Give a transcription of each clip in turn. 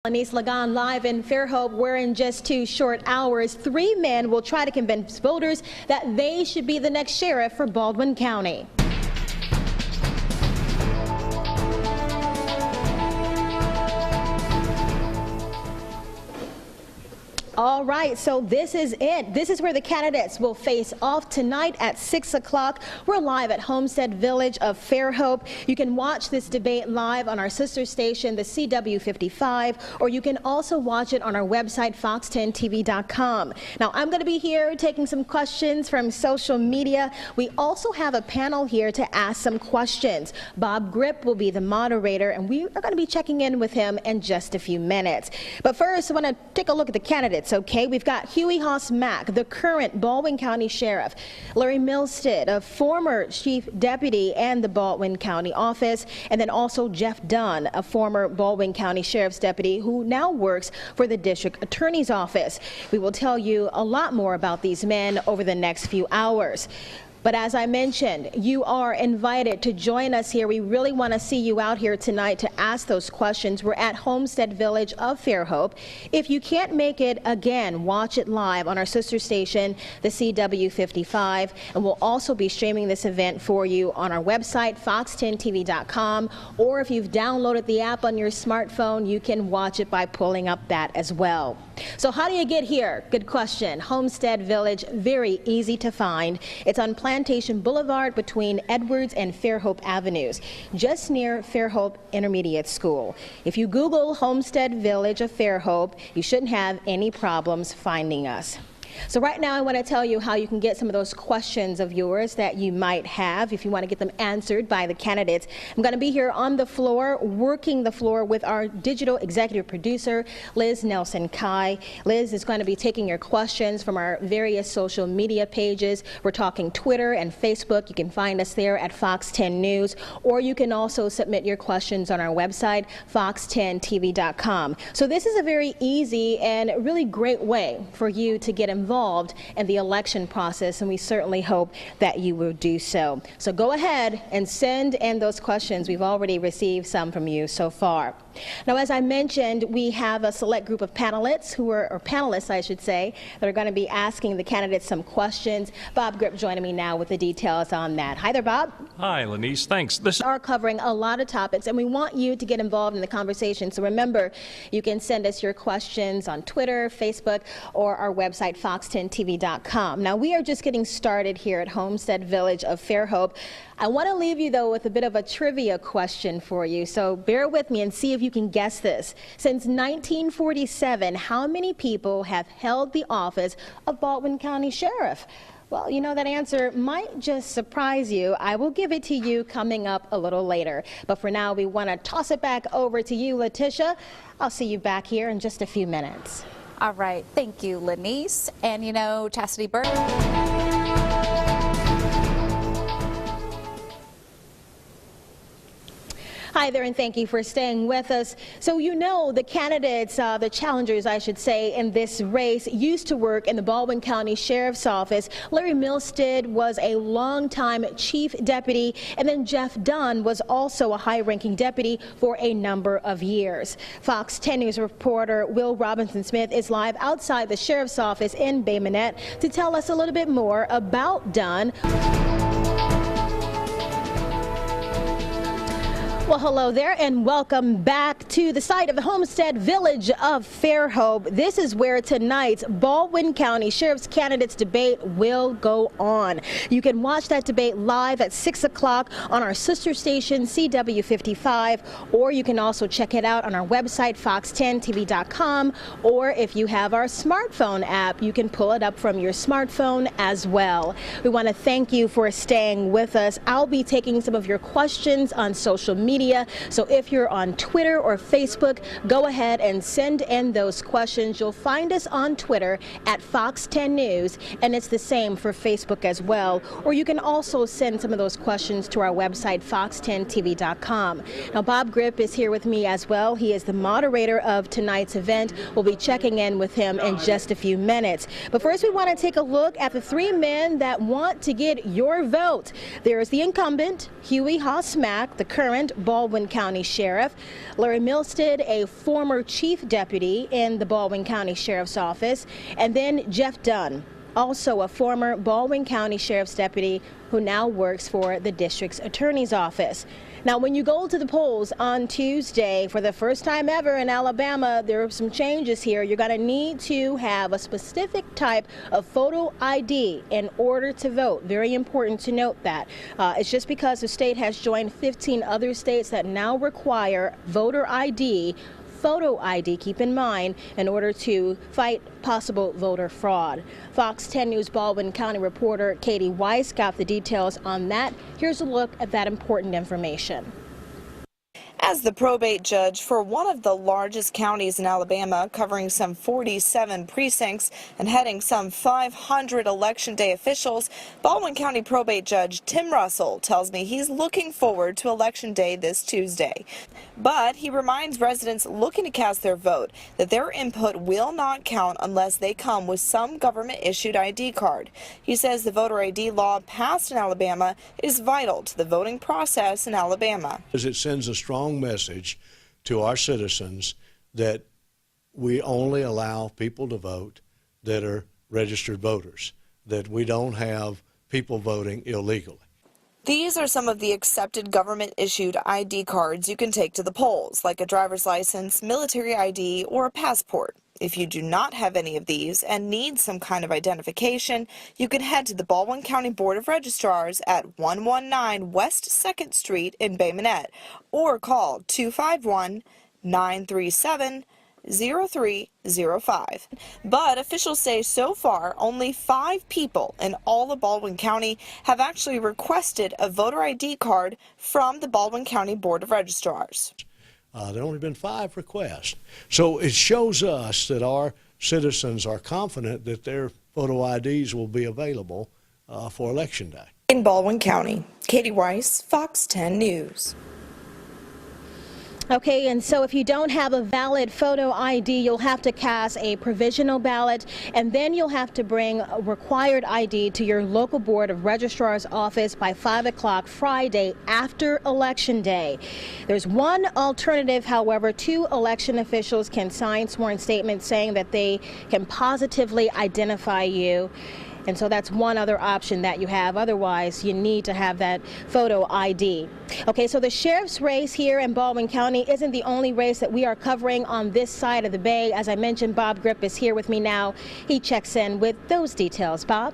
Lenise live in Fairhope, where in just 2 short hours, 3 men will try to convince voters that they should be the next sheriff for Baldwin County. All right, so this is it. This is where the candidates will face off tonight at 6 o'clock. We're live at Homestead Village of Fairhope. You can watch this debate live on our sister station, the CW55, or you can also watch it on our website, fox10tv.com. Now, I'm going to be here taking some questions from social media. We also have a panel here to ask some questions. Bob Grip will be the moderator, and we are going to be checking in with him in just a few minutes. But first, I want to take a look at the candidates. Okay, we've got Huey Haas Mack, the current Baldwin County Sheriff, Larry Milstead, a former Chief Deputy and the Baldwin County Office, and then also Jeff Dunn, a former Baldwin County Sheriff's Deputy who now works for the District Attorney's Office. We will tell you a lot more about these men over the next few hours. But as I mentioned, you are invited to join us here. We really want to see you out here tonight to ask those questions. We're at Homestead Village of Fairhope. If you can't make it, again, watch it live on our sister station, the CW55, and we'll also be streaming this event for you on our website, fox10tv.com, or if you've downloaded the app on your smartphone, you can watch it by pulling up that as well. So how do you get here? Good question. Homestead Village, very easy to find. It's on Plantation Boulevard between Edwards and Fairhope Avenues, just near Fairhope Intermediate School. If you Google Homestead Village of Fairhope, you shouldn't have any problems finding us. So right now I want to tell you how you can get some of those questions of yours that you might have if you want to get them answered by the candidates. I'm going to be here on the floor, working the floor with our digital executive producer, Liz Nelson-Kai. Liz is going to be taking your questions from our various social media pages. We're talking Twitter and Facebook. You can find us there at Fox 10 News, or you can also submit your questions on our website, fox10tv.com. So this is a very easy and really great way for you to get involved in the election process, and we certainly hope that you will do so. So go ahead and send in those questions. We've already received some from you so far. Now, as I mentioned, we have a select group of panelists or panelists, I should say, that are going to be asking the candidates some questions. Bob Grip joining me now with the details on that. Hi there, Bob. Hi, Lenise. Thanks. We are covering a lot of topics, and we want you to get involved in the conversation. So remember, you can send us your questions on Twitter, Facebook, or our website, fox10tv.com. Now, we are just getting started here at Homestead Village of Fairhope. I want to leave you, though, with a bit of a trivia question for you, so bear with me and see if you can guess this. Since 1947, how many people have held the office of Baldwin County Sheriff? Well, you know, that answer might just surprise you. I will give it to you coming up a little later. But for now, we want to toss it back over to you, Letitia. I'll see you back here in just a few minutes. All right. Thank you, Lenise. And, you know, Chastity Burke. Hi there, and thank you for staying with us. So you know the candidates, the challengers, I should say, in this race used to work in the Baldwin County Sheriff's Office. Larry Milstead was a longtime Chief Deputy, and then Jeff Dunn was also a high-ranking deputy for a number of years. Fox 10 News reporter Will Robinson-Smith is live outside the Sheriff's Office in Bay Minette to tell us a little bit more about Dunn. Well, hello there, and welcome back to the site of the Homestead Village of Fairhope. This is where tonight's Baldwin County Sheriff's Candidates debate will go on. You can watch that debate live at 6 o'clock on our sister station, CW55, or you can also check it out on our website, fox10tv.com, or if you have our smartphone app, you can pull it up from your smartphone as well. We want to thank you for staying with us. I'll be taking some of your questions on social media. So if you're on Twitter or Facebook, go ahead and send in those questions. You'll find us on Twitter at Fox 10 News, and it's the same for Facebook as well. Or you can also send some of those questions to our website, fox10tv.com. Now, Bob Grip is here with me as well. He is the moderator of tonight's event. We'll be checking in with him in just a few minutes. But first, we want to take a look at the 3 men that want to get your vote. There's the incumbent, Huey Haas Mack, the current Baldwin County Sheriff, Larry Milstead, a former chief deputy in the Baldwin County Sheriff's Office, and then Jeff Dunn, also a former Baldwin County Sheriff's deputy who now works for the district's attorney's office. Now, when you go to the polls on Tuesday, for the first time ever in Alabama, there are some changes here. You're going to need to have a specific type of photo ID in order to vote. Very important to note that. It's just because the state has joined 15 other states that now require voter ID, photo ID, keep in mind, in order to fight possible voter fraud. Fox 10 News Baldwin County reporter Katie Weiss got the details on that. Here's a look at that important information. As the probate judge for one of the largest counties in Alabama, covering some 47 precincts and heading some 500 Election Day officials, Baldwin County probate judge Tim Russell tells me he's looking forward to Election Day this Tuesday. But he reminds residents looking to cast their vote that their input will not count unless they come with some government-issued ID card. He says the voter ID law passed in Alabama is vital to the voting process in Alabama. It sends a strong message to our citizens that we only allow people to vote that are registered voters, that we don't have people voting illegally. These are some of the accepted government-issued ID cards you can take to the polls, like a driver's license, military ID, or a passport. If you do not have any of these and need some kind of identification, you can head to the Baldwin County Board of Registrars at 119 West 2nd Street in Bay Minette, or call 251-937-0305. But officials say so far only 5 people in all of Baldwin County have actually requested a voter ID card from the Baldwin County Board of Registrars. There have only been 5 requests. So it shows us that our citizens are confident that their photo IDs will be available for Election Day. In Baldwin County, Katie Weiss, Fox 10 News. Okay, and so if you don't have a valid photo ID, you'll have to cast a provisional ballot, and then you'll have to bring a required ID to your local Board of Registrar's office by 5 o'clock Friday after Election Day. There's one alternative, however. 2 election officials can sign sworn statements saying that they can positively identify you. And so that's one other option that you have. Otherwise, you need to have that photo ID. Okay, so the sheriff's race here in Baldwin County isn't the only race that we are covering on this side of the bay. As I mentioned, Bob Grip is here with me now. He checks in with those details. Bob?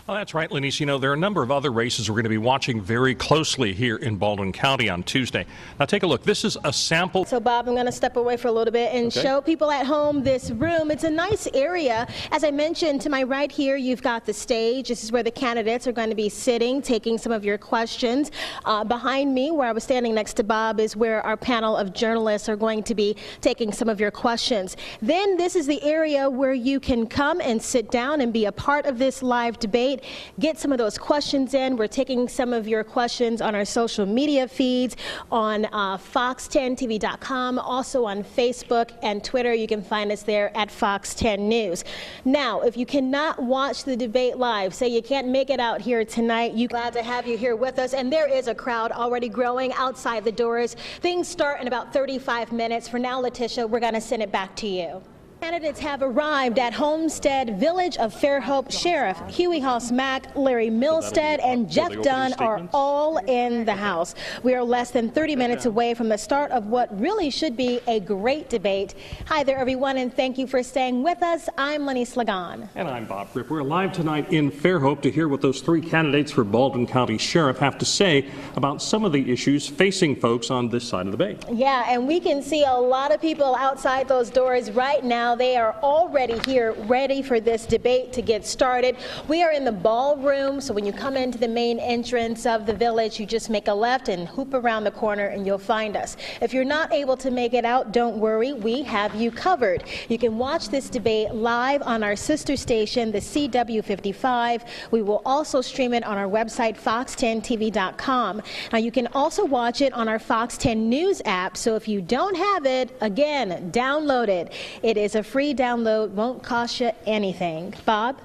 Well, that's right, Lenise. You know, there are a number of other races we're going to be watching very closely here in Baldwin County on Tuesday. Now, take a look. This is a sample. So, Bob, I'm going to step away for a little bit and show people at home this room. It's a nice area. As I mentioned, to my right here, you've got the stage. This is where the candidates are going to be sitting, taking some of your questions. Behind me, where I was standing next to Bob, is where our panel of journalists are going to be taking some of your questions. Then this is the area where you can come and sit down and be a part of this live debate. Get some of those questions in. We're taking some of your questions on our social media feeds, on fox10tv.com, also on Facebook and Twitter. You can find us there at Fox 10 News. Now, if you cannot watch the debate live, say you can't make it out here tonight, we're glad to have you here with us. And there is a crowd already growing outside the doors. Things start in about 35 minutes. For now, Letitia, we're going to send it back to you. Candidates have arrived at Homestead Village of Fairhope. Sheriff Huey Hoss Mack, Larry Milstead, and Jeff Dunn are all in the house. We are less than 30 minutes away from the start of what really should be a great debate. Hi there, everyone, and thank you for staying with us. I'm Lenise Lagan. And I'm Bob Grip. We're live tonight in Fairhope to hear what those 3 candidates for Baldwin County Sheriff have to say about some of the issues facing folks on this side of the bay. Yeah, and we can see a lot of people outside those doors right now. They are already here, ready for this debate to get started. We are in the ballroom, so when you come into the main entrance of the village, you just make a left and hoop around the corner and you'll find us. If you're not able to make it out, don't worry, we have you covered. You can watch this debate live on our sister station, the CW55. We will also stream it on our website, fox10tv.com. Now, you can also watch it on our Fox 10 News app, so if you don't have it, again, download it. It is a free download, won't cost you anything. Bob?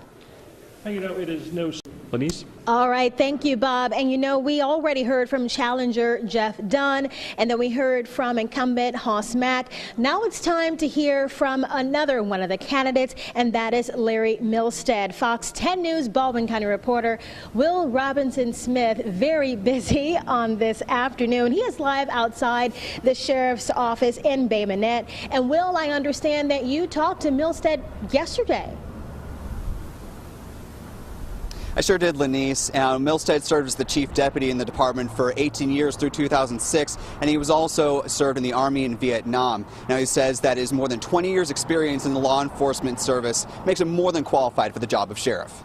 Hey, you know, it is no... Lenise? All right, thank you, Bob. And you know, we already heard from challenger Jeff Dunn, and then we heard from incumbent Hoss Mack. Now it's time to hear from another one of the candidates, and that is Larry Milstead. Fox 10 News Baldwin County reporter Will Robinson Smith, very busy on this afternoon. He is live outside the sheriff's office in Bay Minette. And Will, I understand that you talked to Milstead yesterday. I sure did, Lenise. Milstead served as the chief deputy in the department for 18 years through 2006, and he was also served in the Army in Vietnam. Now, he says that his more than 20 years experience in the law enforcement service makes him more than qualified for the job of sheriff.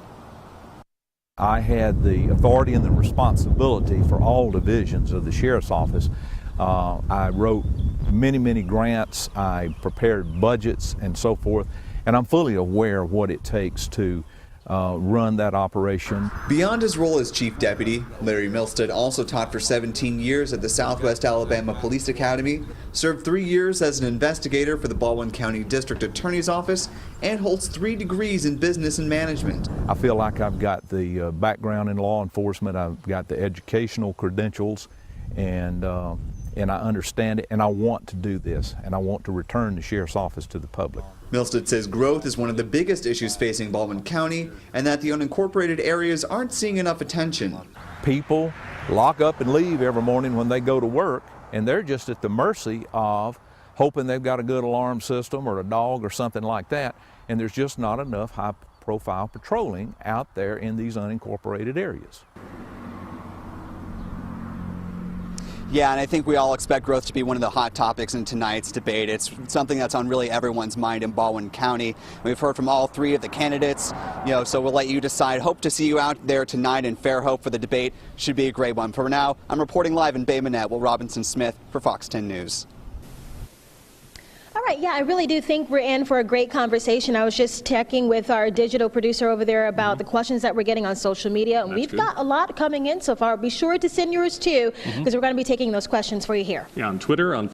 I had the authority and the responsibility for all divisions of the sheriff's office. I wrote many grants, I prepared budgets and so forth, and I'm fully aware of what it takes to run that operation. Beyond his role as chief deputy, Larry Milstead also taught for 17 years at the Southwest Alabama Police Academy, served 3 years as an investigator for the Baldwin County District Attorney's Office, and holds 3 degrees in business and management. I feel like I've got the background in law enforcement, I've got the educational credentials, and I understand it, and I want to do this, and I want to return the sheriff's office to the public. Milstead says growth is one of the biggest issues facing Baldwin County, and that the unincorporated areas aren't seeing enough attention. People lock up and leave every morning when they go to work, and they're just at the mercy of hoping they've got a good alarm system or a dog or something like that, and there's just not enough high-profile patrolling out there in these unincorporated areas. Yeah, and I think we all expect growth to be one of the hot topics in tonight's debate. It's something that's on really everyone's mind in Baldwin County. We've heard from all 3 of the candidates, so we'll let you decide. Hope to see you out there tonight in Fairhope for the debate. Should be a great one. For now, I'm reporting live in Bay Minette. Will Robinson Smith for Fox 10 News. All right, yeah, I really do think we're in for a great conversation. I was just checking with our digital producer over there about the questions that we're getting on social media, and we've got a lot coming in so far. Be sure to send yours too, because we're going to be taking those questions for you here. Yeah, on Twitter, on